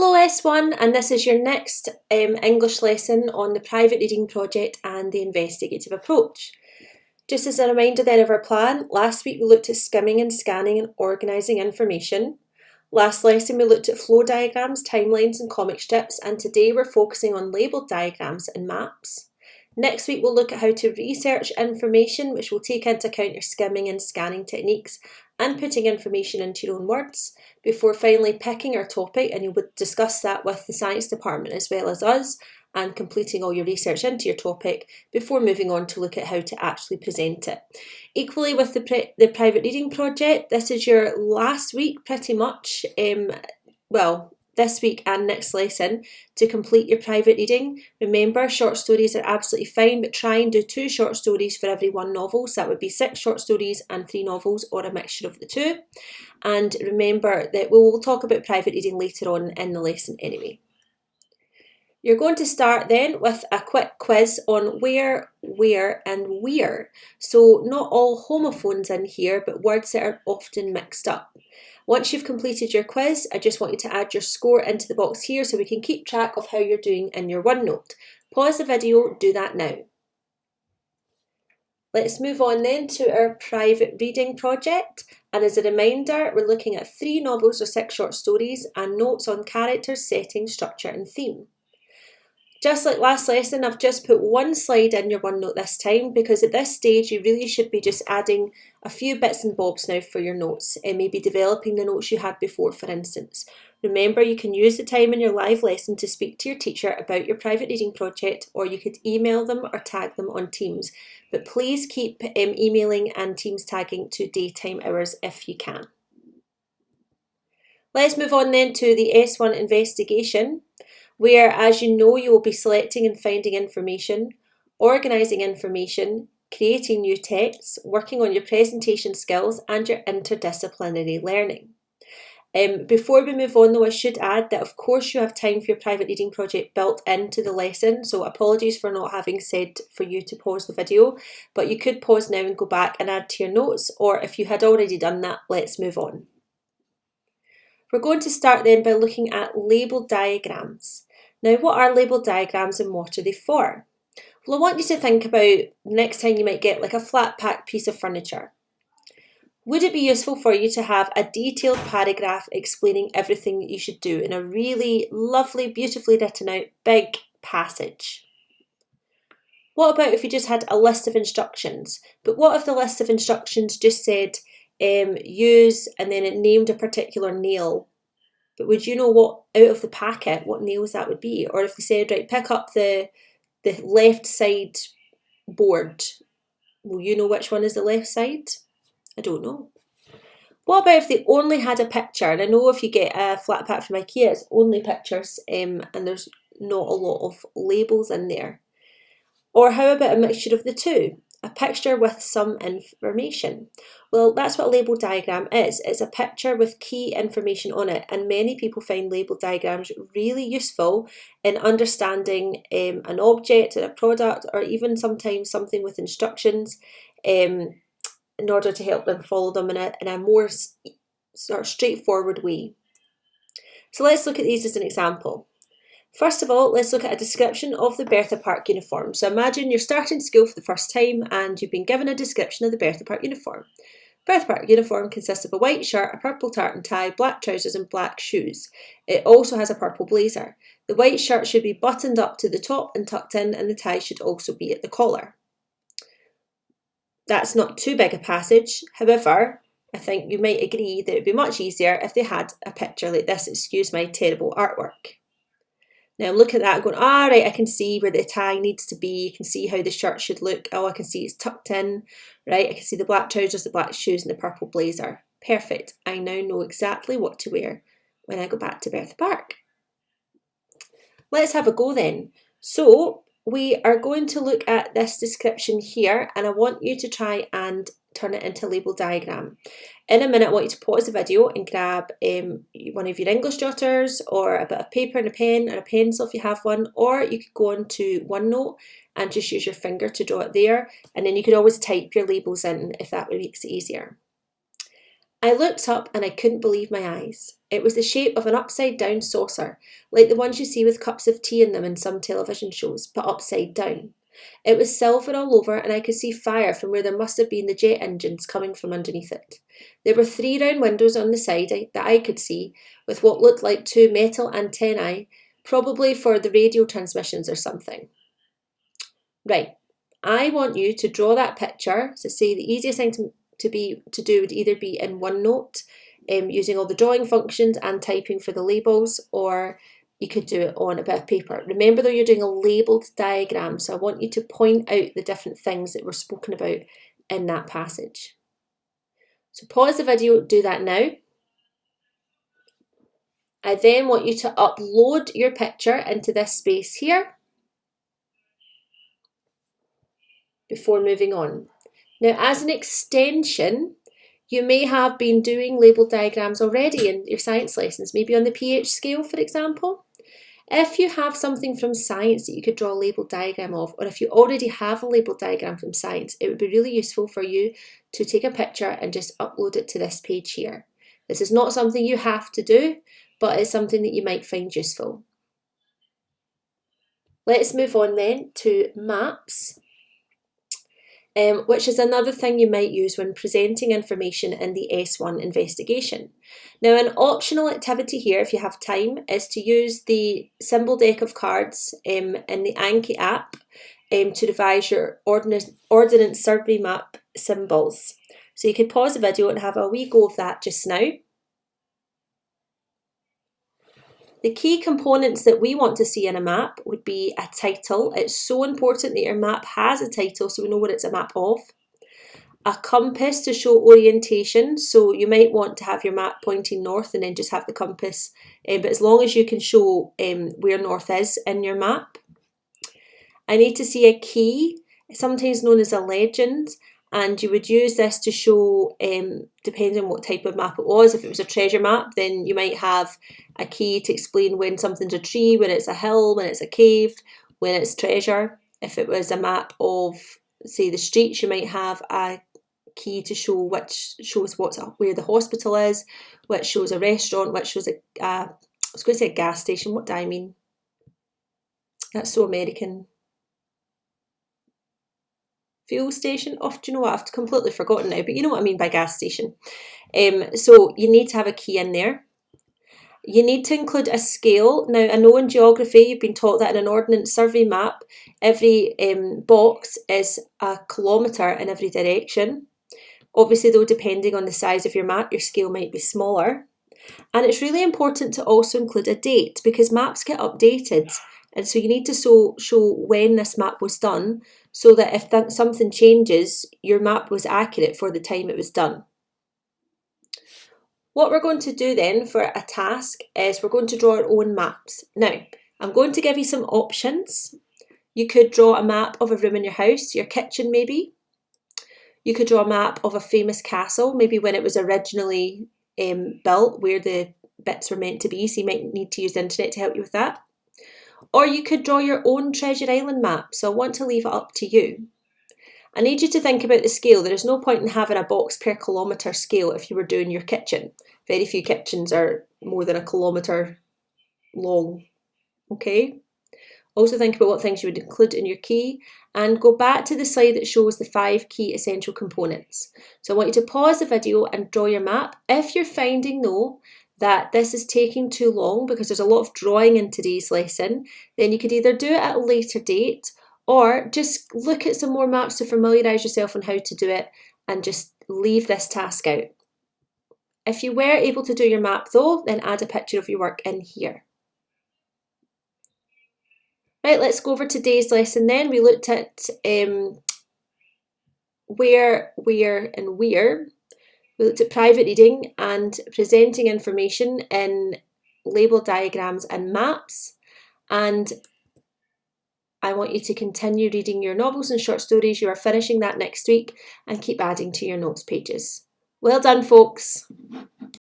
Hello S1, and this is your next English lesson on the private reading project and the investigative approach. Just as a reminder then of our plan, last week we looked at skimming and scanning and organising information. Last lesson we looked at flow diagrams, timelines and comic strips, and today we're focusing on labelled diagrams and maps. Next week we'll look at how to research information, which will take into account your skimming and scanning techniques and putting information into your own words, before finally picking our topic, and you would discuss that with the science department as well as us, and completing all your research into your topic before moving on to look at how to actually present it. Equally with the private reading project, this is your last week pretty much, this week and next lesson to complete your private reading. Remember, short stories are absolutely fine, but try and do 2 short stories for every 1 novel. So that would be 6 short stories and 3 novels, or a mixture of the 2. And remember that we will talk about private reading later on in the lesson anyway. You're going to start then with a quick quiz on where, and where. So not all homophones in here, but words that are often mixed up. Once you've completed your quiz, I just want you to add your score into the box here so we can keep track of how you're doing in your OneNote. Pause the video, do that now. Let's move on then to our private reading project. And as a reminder, we're looking at 3 novels or 6 short stories and notes on characters, setting, structure and theme. Just like last lesson, I've just put 1 slide in your OneNote this time, because at this stage you really should be just adding a few bits and bobs now for your notes, and maybe developing the notes you had before, for instance. Remember, you can use the time in your live lesson to speak to your teacher about your private reading project, or you could email them or tag them on Teams. But please keep emailing and Teams tagging to daytime hours if you can. Let's move on then to the S1 investigation, where, as you know, you will be selecting and finding information, organising information, creating new texts, working on your presentation skills and your interdisciplinary learning. Before we move on though, I should add that of course you have time for your private reading project built into the lesson, so apologies for not having said for you to pause the video, but you could pause now and go back and add to your notes, or if you had already done that, let's move on. We're going to start then by looking at labelled diagrams. Now, what are labelled diagrams and what are they for? Well, I want you to think about next time you might get like a flat pack piece of furniture. Would it be useful for you to have a detailed paragraph explaining everything that you should do in a really lovely, beautifully written out big passage? What about if you just had a list of instructions? But what if the list of instructions just said use, and then it named a particular nail? But would you know what, out of the packet, what nails that would be? Or if they said, right, pick up the left side board, will you know which one is the left side? I don't know. What about if they only had a picture? And I know if you get a flat pack from IKEA, it's only pictures and there's not a lot of labels in there. Or how about a mixture of the 2? A picture with some information. Well, that's what a labelled diagram is. It's a picture with key information on it, and many people find labelled diagrams really useful in understanding an object, a product, or even sometimes something with instructions in order to help them follow them in a more sort of straightforward way. So let's look at these as an example. First of all, let's look at a description of the Bertha Park uniform. So imagine you're starting school for the first time and you've been given a description of the Bertha Park uniform. Bertha Park uniform consists of a white shirt, a purple tartan tie, black trousers and black shoes. It also has a purple blazer. The white shirt should be buttoned up to the top and tucked in, and the tie should also be at the collar. That's not too big a passage. However, I think you might agree that it would be much easier if they had a picture like this. Excuse my terrible artwork. Now look at that going, right, I can see where the tie needs to be. You can see how the shirt should look. Oh, I can see it's tucked in, right? I can see the black trousers, the black shoes and the purple blazer. Perfect. I now know exactly what to wear when I go back to Bertha Park. Let's have a go then. So we are going to look at this description here, and I want you to try and turn it into a label diagram. In a minute, I want you to pause the video and grab one of your English jotters, or a bit of paper and a pen, or a pencil if you have one, or you could go on to OneNote and just use your finger to draw it there, and then you could always type your labels in if that makes it easier. I looked up and I couldn't believe my eyes. It was the shape of an upside down saucer, like the ones you see with cups of tea in them in some television shows, but upside down. It was silver all over, and I could see fire from where there must have been the jet engines coming from underneath it. There were 3 round windows on the side that I could see, with what looked like 2 metal antennae, probably for the radio transmissions or something. Right, I want you to draw that picture. So say the easiest thing to do would either be in OneNote, using all the drawing functions and typing for the labels, or you could do it on a bit of paper. Remember though, you're doing a labelled diagram, so I want you to point out the different things that were spoken about in that passage. So pause the video, do that now. I then want you to upload your picture into this space here before moving on. Now, as an extension, you may have been doing labelled diagrams already in your science lessons, maybe on the pH scale, for example. If you have something from science that you could draw a labelled diagram of, or if you already have a labelled diagram from science, it would be really useful for you to take a picture and just upload it to this page here. This is not something you have to do, but it's something that you might find useful. Let's move on then to maps. Which is another thing you might use when presenting information in the S1 investigation. Now, an optional activity here, if you have time, is to use the symbol deck of cards in the Anki app to revise your Ordnance Survey map symbols. So you could pause the video and have a wee go of that just now. The key components that we want to see in a map would be a title. It's so important that your map has a title so we know what it's a map of. A compass to show orientation, so you might want to have your map pointing north and then just have the compass, but as long as you can show where north is in your map. I need to see a key, sometimes known as a legend, and you would use this to show, depending on what type of map it was. If it was a treasure map, then you might have a key to explain when something's a tree, when it's a hill, when it's a cave, when it's treasure. If it was a map of, say, the streets, you might have a key to show which shows where the hospital is, which shows a restaurant, which shows I was going to say a gas station. What do I mean? That's so American. Fuel station? Oh, do you know what? I've completely forgotten now, but you know what I mean by gas station. So you need to have a key in there. You need to include a scale. Now, I know in geography you've been taught that in an Ordnance Survey map, every box is a kilometre in every direction. Obviously, though, depending on the size of your map, your scale might be smaller. And it's really important to also include a date, because maps get updated. And so you need to show when this map was done, so that if something changes, your map was accurate for the time it was done. What we're going to do then for a task is we're going to draw our own maps. Now, I'm going to give you some options. You could draw a map of a room in your house, your kitchen maybe. You could draw a map of a famous castle, maybe when it was originally built, where the bits were meant to be, so you might need to use the internet to help you with that. Or you could draw your own Treasure Island map, so I want to leave it up to you. I need you to think about the scale. There is no point in having a box per kilometre scale if you were doing your kitchen. Very few kitchens are more than a kilometre long, okay? Also think about what things you would include in your key, and go back to the slide that shows the 5 key essential components. So I want you to pause the video and draw your map. If you're finding though that this is taking too long because there's a lot of drawing in today's lesson, then you could either do it at a later date or just look at some more maps to familiarise yourself on how to do it and just leave this task out. If you were able to do your map though, then add a picture of your work in here. Right, let's go over today's lesson then. We looked at where, and where. We looked at private reading and presenting information in label diagrams and maps. And I want you to continue reading your novels and short stories. You are finishing that next week, and keep adding to your notes pages. Well done, folks.